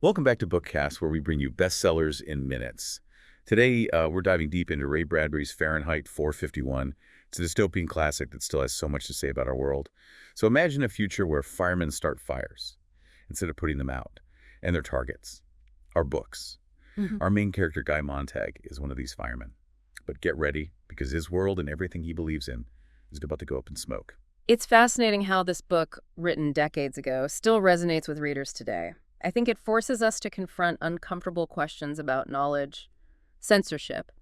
Welcome back to Bookkast, where we bring you bestsellers in minutes. Today, we're diving deep into Ray Bradbury's Fahrenheit 451. It's a dystopian classic that still has so much to say about our world. So imagine a future where firemen start fires instead of putting them out, and their targets are books. Our main character, Guy Montag, is one of these firemen. But get ready, because his world and everything he believes in is about to go up in smoke. It's fascinating how this book, written decades ago, still resonates with readers today. I think it forces us to confront uncomfortable questions about knowledge, censorship,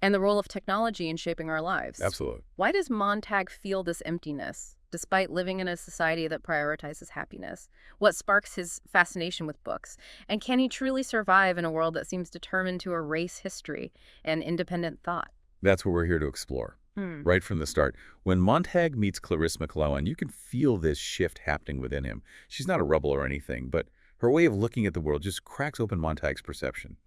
and the role of technology in shaping our lives. Absolutely. Why does Montag feel this emptiness, despite living in a society that prioritizes happiness? What sparks his fascination with books? And can he truly survive in a world that seems determined to erase history and independent thought? That's what we're here to explore. Right from the start. When Montag meets Clarisse McClellan, you can feel this shift happening within him. She's not a rebel or anything, but her way of looking at the world just cracks open Montag's perception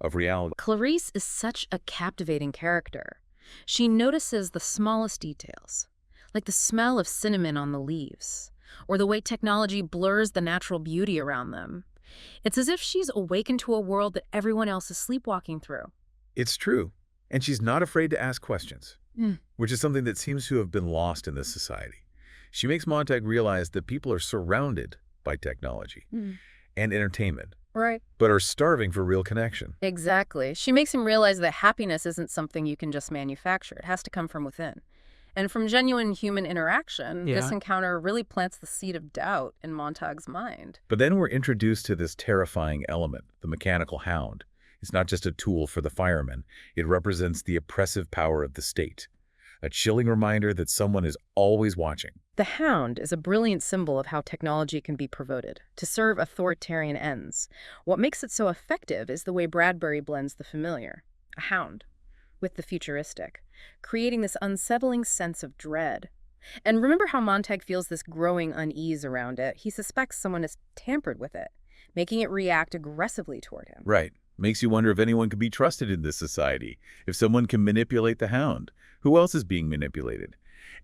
of reality. Clarisse is such a captivating character. She notices the smallest details, like the smell of cinnamon on the leaves, or the way technology blurs the natural beauty around them. It's as if she's awakened to a world that everyone else is sleepwalking through. It's true. And she's not afraid to ask questions, which is something that seems to have been lost in this society. She makes Montag realize that people are surrounded by technology and entertainment, Right. but are starving for real connection. Exactly. She makes him realize that happiness isn't something you can just manufacture. It has to come from within. And from genuine human interaction, this encounter really plants the seed of doubt in Montag's mind. But then we're introduced to this terrifying element, the Mechanical Hound. It's not just a tool for the firemen. It represents the oppressive power of the state, a chilling reminder that someone is always watching. The hound is a brilliant symbol of how technology can be perverted to serve authoritarian ends. What makes it so effective is the way Bradbury blends the familiar, a hound, with the futuristic, creating this unsettling sense of dread. And remember how Montag feels this growing unease around it. He suspects someone has tampered with it, making it react aggressively toward him. Right. Makes you wonder if anyone can be trusted in this society. If someone can manipulate the hound, who else is being manipulated?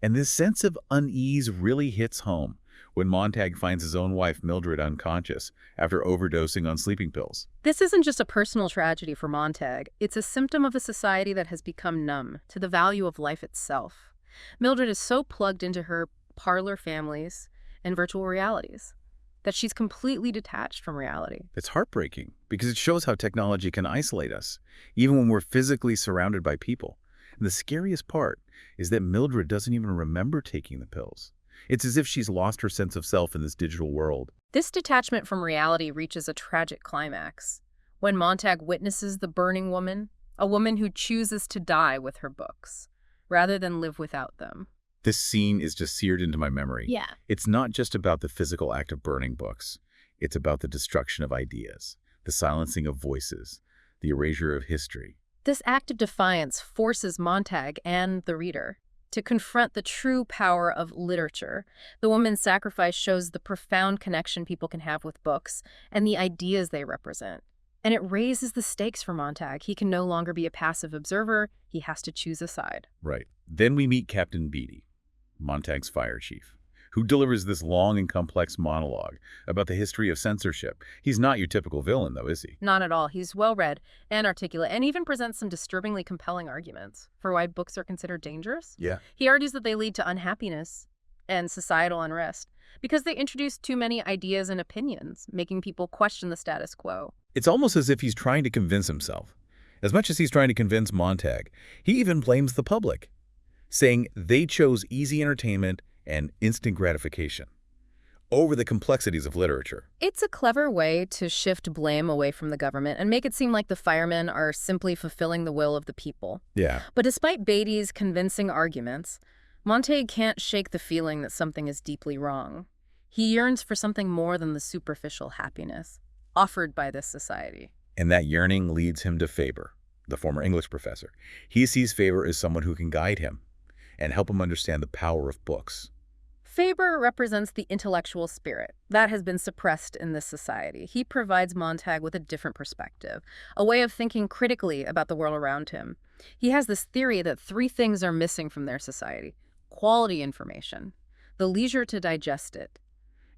And this sense of unease really hits home when Montag finds his own wife, Mildred, unconscious after overdosing on sleeping pills. This isn't just a personal tragedy for Montag. It's a symptom of a society that has become numb to the value of life itself. Mildred is so plugged into her parlor families and virtual realities that she's completely detached from reality. It's heartbreaking because it shows how technology can isolate us, even when we're physically surrounded by people. And the scariest part is that Mildred doesn't even remember taking the pills. It's as if she's lost her sense of self in this digital world. This detachment from reality reaches a tragic climax when Montag witnesses the burning woman, a woman who chooses to die with her books rather than live without them. This scene is just seared into my memory. Yeah. It's not just about the physical act of burning books. It's about the destruction of ideas, the silencing of voices, the erasure of history. This act of defiance forces Montag and the reader to confront the true power of literature. The woman's sacrifice shows the profound connection people can have with books and the ideas they represent. And it raises the stakes for Montag. He can no longer be a passive observer. He has to choose a side. Right. Then we meet Captain Beatty, Montag's fire chief, who delivers this long and complex monologue about the history of censorship. He's not your typical villain, though, is he? Not at all. He's well-read and articulate, and even presents some disturbingly compelling arguments for why books are considered dangerous. Yeah. He argues that they lead to unhappiness and societal unrest because they introduce too many ideas and opinions, making people question the status quo. It's almost as if he's trying to convince himself. As much as he's trying to convince Montag, he even blames the public, saying they chose easy entertainment and instant gratification over the complexities of literature. It's a clever way to shift blame away from the government and make it seem like the firemen are simply fulfilling the will of the people. Yeah. But despite Beatty's convincing arguments, Montag can't shake the feeling that something is deeply wrong. He yearns for something more than the superficial happiness offered by this society. And that yearning leads him to Faber, the former English professor. He sees Faber as someone who can guide him and help him understand the power of books. Faber represents the intellectual spirit that has been suppressed in this society. He provides Montag with a different perspective, a way of thinking critically about the world around him. He has this theory that three things are missing from their society: quality information, the leisure to digest it,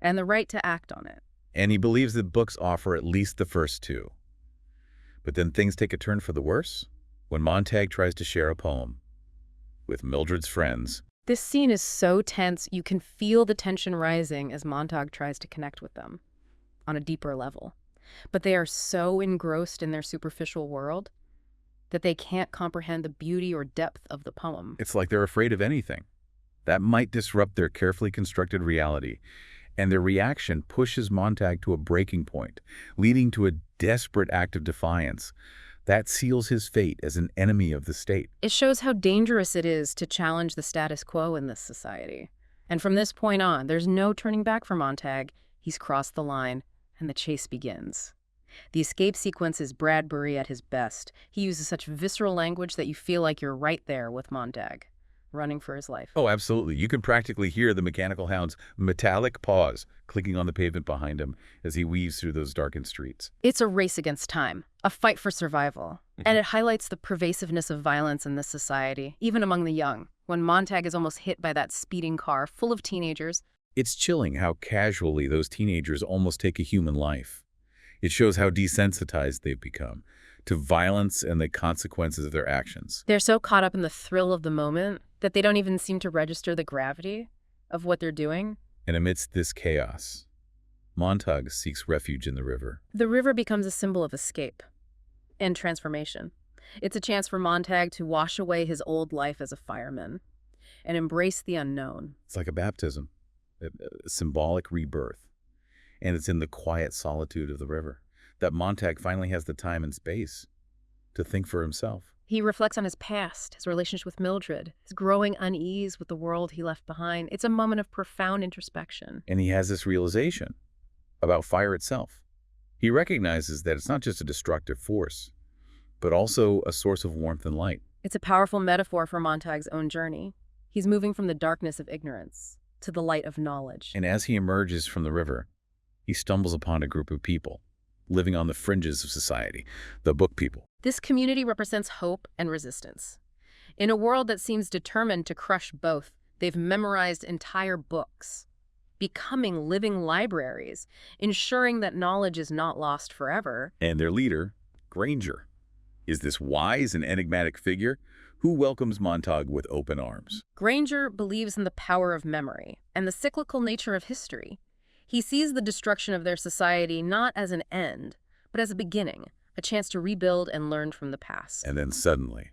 and the right to act on it. And he believes that books offer at least the first two. But then things take a turn for the worse when Montag tries to share a poem with Mildred's friends. This scene is so tense, you can feel the tension rising as Montag tries to connect with them on a deeper level. But they are so engrossed in their superficial world that they can't comprehend the beauty or depth of the poem. It's like they're afraid of anything that might disrupt their carefully constructed reality, and their reaction pushes Montag to a breaking point, leading to a desperate act of defiance that seals his fate as an enemy of the state. It shows how dangerous it is to challenge the status quo in this society. And from this point on, there's no turning back for Montag. He's crossed the line, and the chase begins. The escape sequence is Bradbury at his best. He uses such visceral language that you feel like you're right there with Montag, running for his life. Oh, absolutely. You can practically hear the Mechanical Hound's metallic paws clicking on the pavement behind him as he weaves through those darkened streets. It's a race against time, a fight for survival. And it highlights the pervasiveness of violence in this society, even among the young, when Montag is almost hit by that speeding car full of teenagers. It's chilling how casually those teenagers almost take a human life. It shows how desensitized they've become to violence and the consequences of their actions. They're so caught up in the thrill of the moment that they don't even seem to register the gravity of what they're doing. And amidst this chaos, Montag seeks refuge in the river. The river becomes a symbol of escape and transformation. It's a chance for Montag to wash away his old life as a fireman and embrace the unknown. It's like a baptism, a symbolic rebirth. And it's in the quiet solitude of the river that Montag finally has the time and space to think for himself. He reflects on his past, his relationship with Mildred, his growing unease with the world he left behind. It's a moment of profound introspection. And he has this realization about fire itself. He recognizes that it's not just a destructive force, but also a source of warmth and light. It's a powerful metaphor for Montag's own journey. He's moving from the darkness of ignorance to the light of knowledge. And as he emerges from the river, he stumbles upon a group of people living on the fringes of society, the book people. This community represents hope and resistance. In a world that seems determined to crush both, they've memorized entire books, becoming living libraries, ensuring that knowledge is not lost forever. And their leader, Granger, is this wise and enigmatic figure who welcomes Montag with open arms. Granger believes in the power of memory and the cyclical nature of history. He sees the destruction of their society not as an end, but as a beginning, a chance to rebuild and learn from the past. And then suddenly,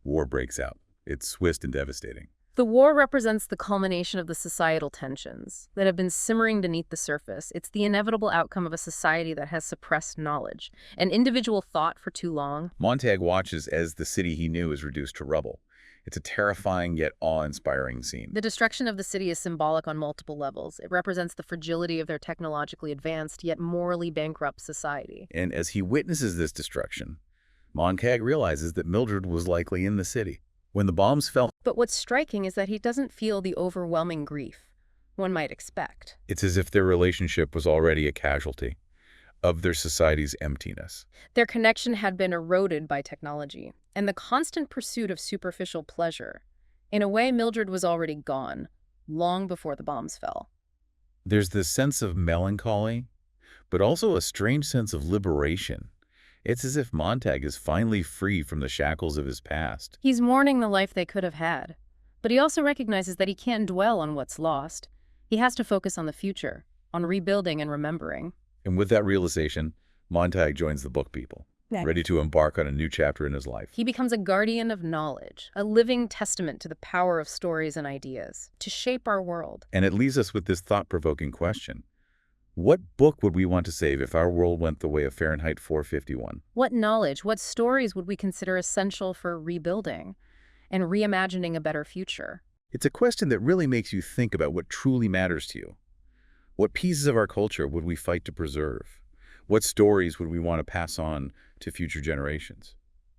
war breaks out. It's swift and devastating. The war represents the culmination of the societal tensions that have been simmering beneath the surface. It's the inevitable outcome of a society that has suppressed knowledge and individual thought for too long. Montag watches as the city he knew is reduced to rubble. It's a terrifying yet awe-inspiring scene. The destruction of the city is symbolic on multiple levels. It represents the fragility of their technologically advanced yet morally bankrupt society. And as he witnesses this destruction, Montag realizes that Mildred was likely in the city when the bombs fell. But what's striking is that he doesn't feel the overwhelming grief one might expect. It's as if their relationship was already a casualty of their society's emptiness. Their connection had been eroded by technology and the constant pursuit of superficial pleasure. In a way, Mildred was already gone, long before the bombs fell. There's this sense of melancholy, but also a strange sense of liberation. It's as if Montag is finally free from the shackles of his past. He's mourning the life they could have had, but he also recognizes that he can't dwell on what's lost. He has to focus on the future, on rebuilding and remembering. And with that realization, Montag joins the book people, ready to embark on a new chapter in his life. He becomes a guardian of knowledge, a living testament to the power of stories and ideas, to shape our world. And it leaves us with this thought-provoking question. What book would we want to save if our world went the way of Fahrenheit 451? What knowledge, what stories would we consider essential for rebuilding and reimagining a better future? It's a question that really makes you think about what truly matters to you. What pieces of our culture would we fight to preserve? What stories would we want to pass on to future generations?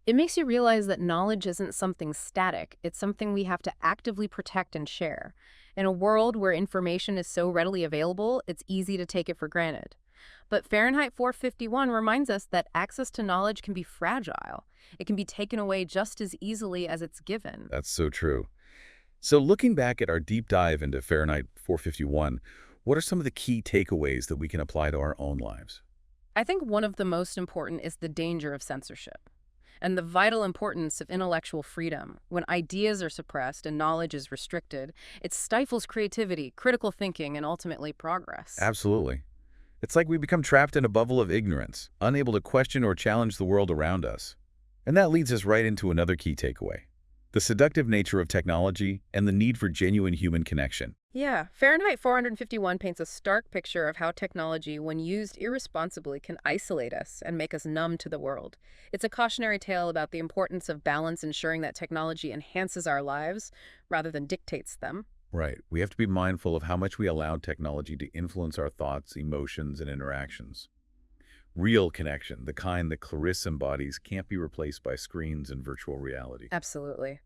It makes you realize that knowledge isn't something static. It's something we have to actively protect and share. In a world where information is so readily available, it's easy to take it for granted. But Fahrenheit 451 reminds us that access to knowledge can be fragile. It can be taken away just as easily as it's given. That's so true. So looking back at our deep dive into Fahrenheit 451, What are some of the key takeaways that we can apply to our own lives? I think one of the most important is the danger of censorship and the vital importance of intellectual freedom. When ideas are suppressed and knowledge is restricted, it stifles creativity, critical thinking, and ultimately progress. Absolutely. It's like we become trapped in a bubble of ignorance, unable to question or challenge the world around us. And that leads us right into another key takeaway: the seductive nature of technology and the need for genuine human connection. Yeah, Fahrenheit 451 paints a stark picture of how technology, when used irresponsibly, can isolate us and make us numb to the world. It's a cautionary tale about the importance of balance, ensuring that technology enhances our lives rather than dictates them. Right. We have to be mindful of how much we allow technology to influence our thoughts, emotions, and interactions. Real connection, the kind that Clarisse embodies, can't be replaced by screens and virtual reality. Absolutely.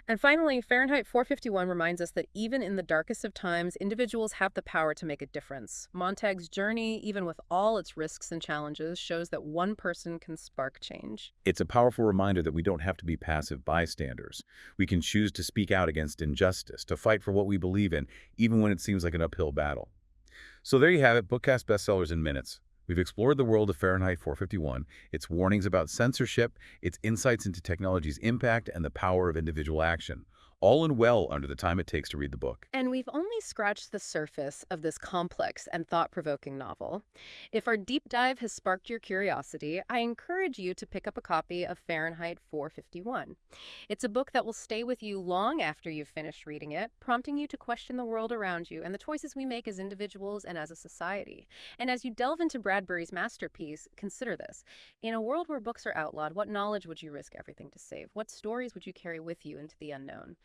And finally, Fahrenheit 451 reminds us that even in the darkest of times, individuals have the power to make a difference. Montag's journey, even with all its risks and challenges, shows that one person can spark change. It's a powerful reminder that we don't have to be passive bystanders. We can choose to speak out against injustice, to fight for what we believe in, even when it seems like an uphill battle. So there you have it, Bookkast Bestsellers in Minutes. We've explored the world of Fahrenheit 451, its warnings about censorship, its insights into technology's impact, and the power of individual action, all and well under the time it takes to read the book. And we've only scratched the surface of this complex and thought-provoking novel. If our deep dive has sparked your curiosity, I encourage you to pick up a copy of Fahrenheit 451. It's a book that will stay with you long after you've finished reading it, prompting you to question the world around you and the choices we make as individuals and as a society. And as you delve into Bradbury's masterpiece, consider this. In a world where books are outlawed, what knowledge would you risk everything to save? What stories would you carry with you into the unknown?